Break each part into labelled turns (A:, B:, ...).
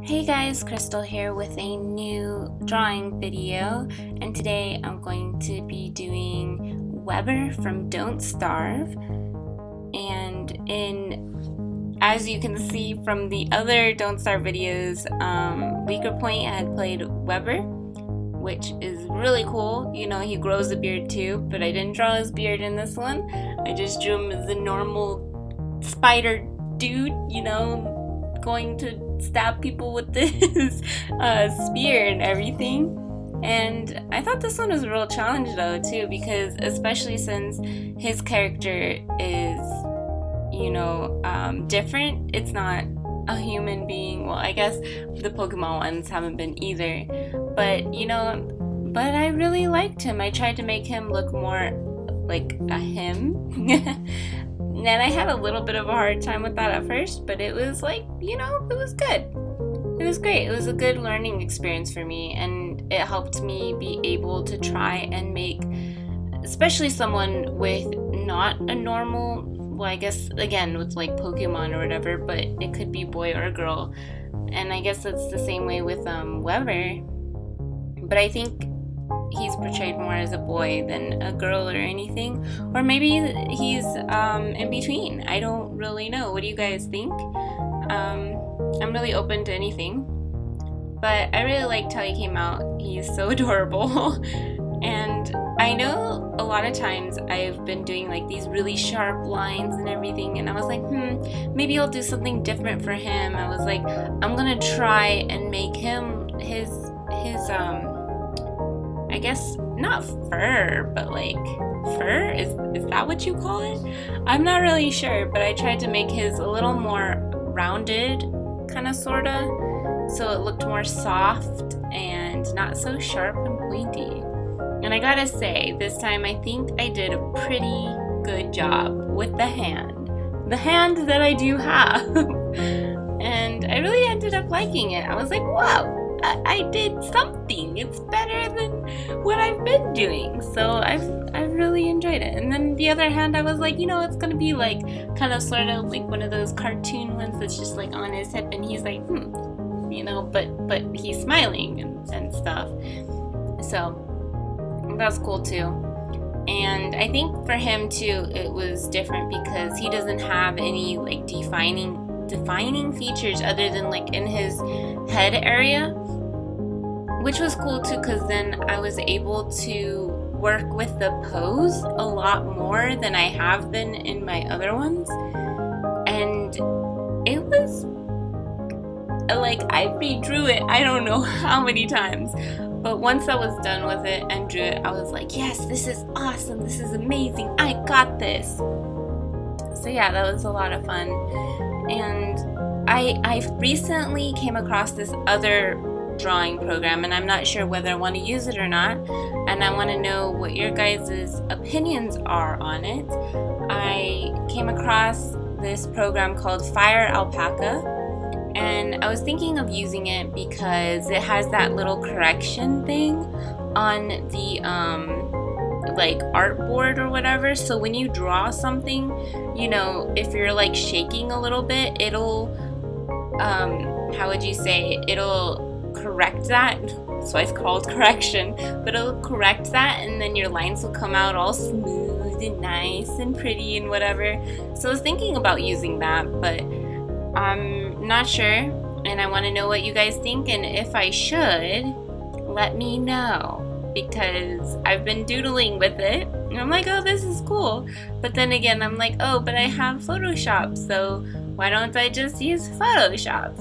A: Hey guys, Crystal here with a new drawing video, and today I'm going to be doing Weber from Don't Starve. And as you can see from the other Don't Starve videos, Weaker Point had played Weber, which is really cool. You know, he grows a beard too, but I didn't draw his beard in this one. I just drew him as a normal spider dude, going to stab people with this spear and everything. And I thought this one was a real challenge though too, because especially since his character is different. It's not a human being. Well, I guess the Pokemon ones haven't been either, but I really liked him. I tried to make him look more like a him. And I had a little bit of a hard time with that at first, but it was it was good. It was great. It was a good learning experience for me, and it helped me be able to try and make, especially someone with not a normal, well, I guess, again, with like Pokemon or whatever, but it could be boy or girl. And I guess that's the same way with Weber. But I think he's portrayed more as a boy than a girl or anything, or maybe he's in between. I don't really know. What do you guys think? I'm really open to anything, but I really liked how he came out. He's so adorable. And I know a lot of times I've been doing like these really sharp lines and everything, and I was like, maybe I'll do something different for him. I was like, I'm gonna try and make him his I guess not fur, but like fur? Is that what you call it? I'm not really sure, but I tried to make his a little more rounded, kind of sorta, so it looked more soft and not so sharp and pointy. And I gotta say, this time I think I did a pretty good job with the hand that I do have. And I really ended up liking it. I was like, wow, I did something. It's better than what I've been doing. So I've really enjoyed it. And then the other hand, I was like, it's gonna be like kind of sort of like one of those cartoon ones that's just like on his hip, and he's like, but he's smiling and stuff. So that's cool too. And I think for him too, it was different because he doesn't have any like defining features other than like in his head area, which was cool too, because then I was able to work with the pose a lot more than I have been in my other ones. And it was like, I redrew it I don't know how many times, but once I was done with it and drew it, I was like, yes, this is awesome, this is amazing, I got this. So yeah, that was a lot of fun. And I recently came across this other drawing program, and I'm not sure whether I want to use it or not, and I want to know what your guys' opinions are on it. I came across this program called Fire Alpaca, and I was thinking of using it because it has that little correction thing on the like artboard or whatever. So when you draw something, if you're like shaking a little bit, it'll it'll correct that. So it's called correction, but it'll correct that, and then your lines will come out all smooth and nice and pretty and whatever. So I was thinking about using that, but I'm not sure, and I want to know what you guys think, and if I should, let me know, because I've been doodling with it, and I'm like, oh, this is cool, but then again, I'm like, oh, but I have Photoshop, so why don't I just use Photoshop,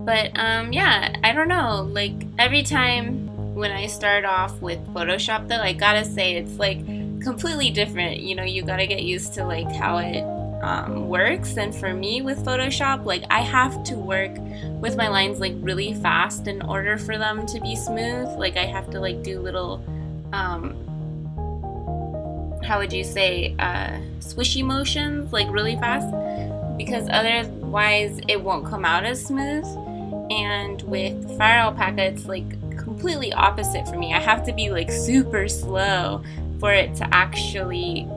A: But yeah, I don't know, like every time when I start off with Photoshop though, I gotta say it's like completely different, you gotta get used to like how it works. And for me with Photoshop, like I have to work with my lines like really fast in order for them to be smooth. Like I have to like do little swishy motions like really fast, because otherwise it won't come out as smooth. And with Fire Alpaca, it's like completely opposite for me. I have to be like super slow for it to actually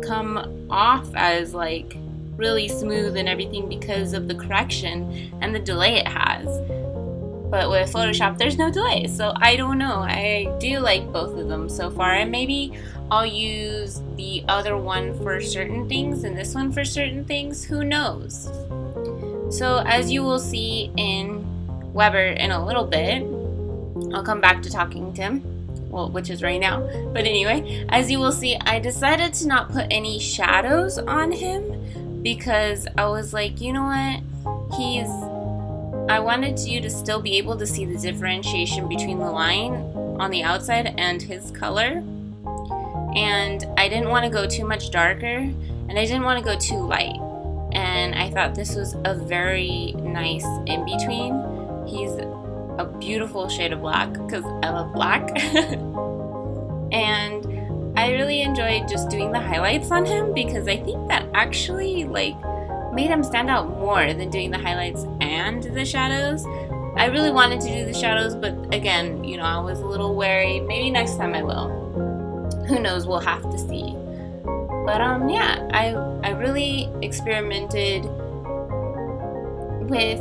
A: come off as like really smooth and everything because of the correction and the delay it has. But with Photoshop, there's no delay, so I don't know. I do like both of them so far, and maybe I'll use the other one for certain things and this one for certain things. Who knows? So as you will see in Weber in a little bit, I'll come back to talking to him, well, which is right now. But anyway, as you will see, I decided to not put any shadows on him because I was like, you know what? I wanted you to still be able to see the differentiation between the line on the outside and his color. And I didn't want to go too much darker, and I didn't want to go too light. And I thought this was a very nice in-between. He's a beautiful shade of black because I love black. And I really enjoyed just doing the highlights on him because I think that actually made him stand out more than doing the highlights and the shadows. I really wanted to do the shadows, but again, I was a little wary. Maybe next time I will. Who knows? We'll have to see. But yeah, I really experimented with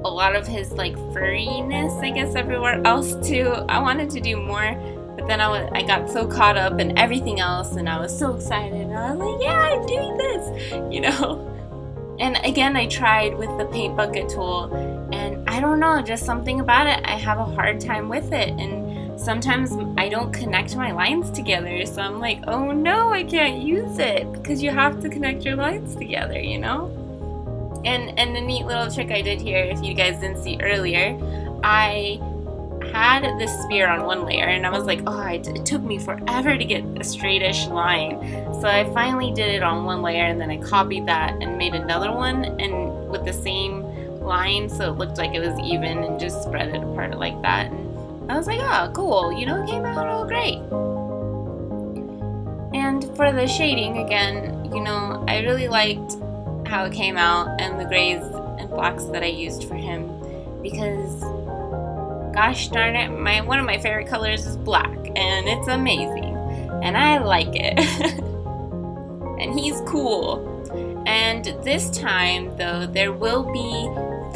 A: a lot of his furriness, I guess, everywhere else too. I wanted to do more, but then I got so caught up in everything else, and I was so excited, and I was like, yeah, I'm doing this, And again, I tried with the paint bucket tool, and I don't know, just something about it, I have a hard time with it, and sometimes I don't connect my lines together, so I'm like, oh no, I can't use it, because you have to connect your lines together, And the neat little trick I did here, if you guys didn't see earlier, I had this spear on one layer, and I was like, oh, it took me forever to get a straightish line. So I finally did it on one layer, and then I copied that and made another one, and with the same line, so it looked like it was even, and just spread it apart like that. And I was like, oh, cool, it came out all great. And for the shading, again, I really liked how it came out, and the grays and blacks that I used for him, because gosh darn it, one of my favorite colors is black, and it's amazing, and I like it. And he's cool. And this time, though, there will be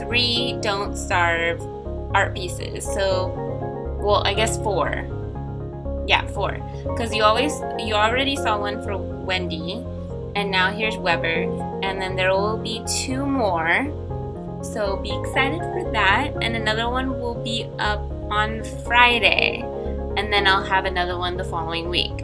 A: 3 Don't Starve art pieces. So, well, I guess 4. Yeah, 4. Because you already saw one for Wendy, and now here's Weber, and then there will be 2 more. So be excited for that, and another one will be up on Friday, and then I'll have another one the following week,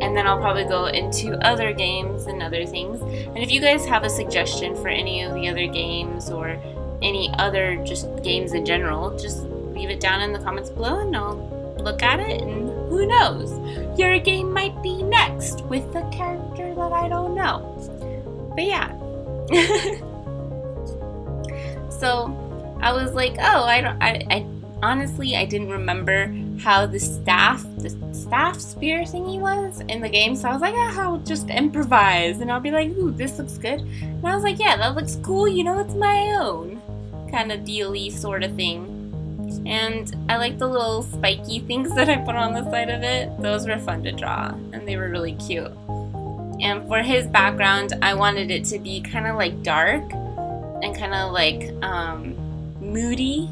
A: and then I'll probably go into other games and other things. And if you guys have a suggestion for any of the other games or any other just games in general, just leave it down in the comments below, and I'll look at it, and who knows, your game might be next with a character that I don't know. But yeah. So I was like, oh, I honestly, I didn't remember how the staff spear thingy was in the game. So I was like, I'll just improvise, and I'll be like, ooh, this looks good. And I was like, yeah, that looks cool. It's my own kind of deal-y sort of thing. And I like the little spiky things that I put on the side of it. Those were fun to draw, and they were really cute. And for his background, I wanted it to be kind of dark and kind of moody,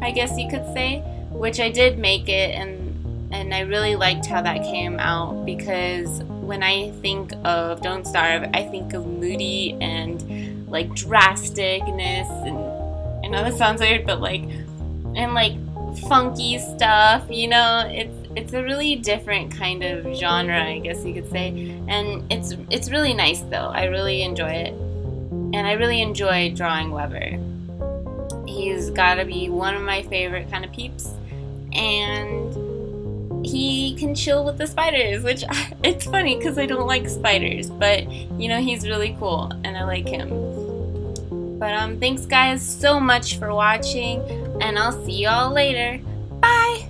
A: I guess you could say, which I did make it, and I really liked how that came out, because when I think of Don't Starve, I think of moody and drasticness, and I know that sounds weird, but funky stuff, it's a really different kind of genre, I guess you could say, and it's really nice though. I really enjoy it. And I really enjoy drawing Weber. He's gotta be one of my favorite kind of peeps. And he can chill with the spiders, which it's funny because I don't like spiders. But, he's really cool and I like him. But thanks guys so much for watching. And I'll see y'all later. Bye!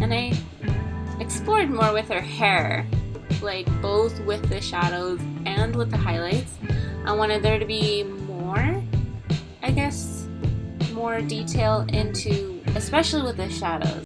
A: And I explored more with her hair, both with the shadows and with the highlights. I wanted there to be more guess, more detail into, especially with the shadows.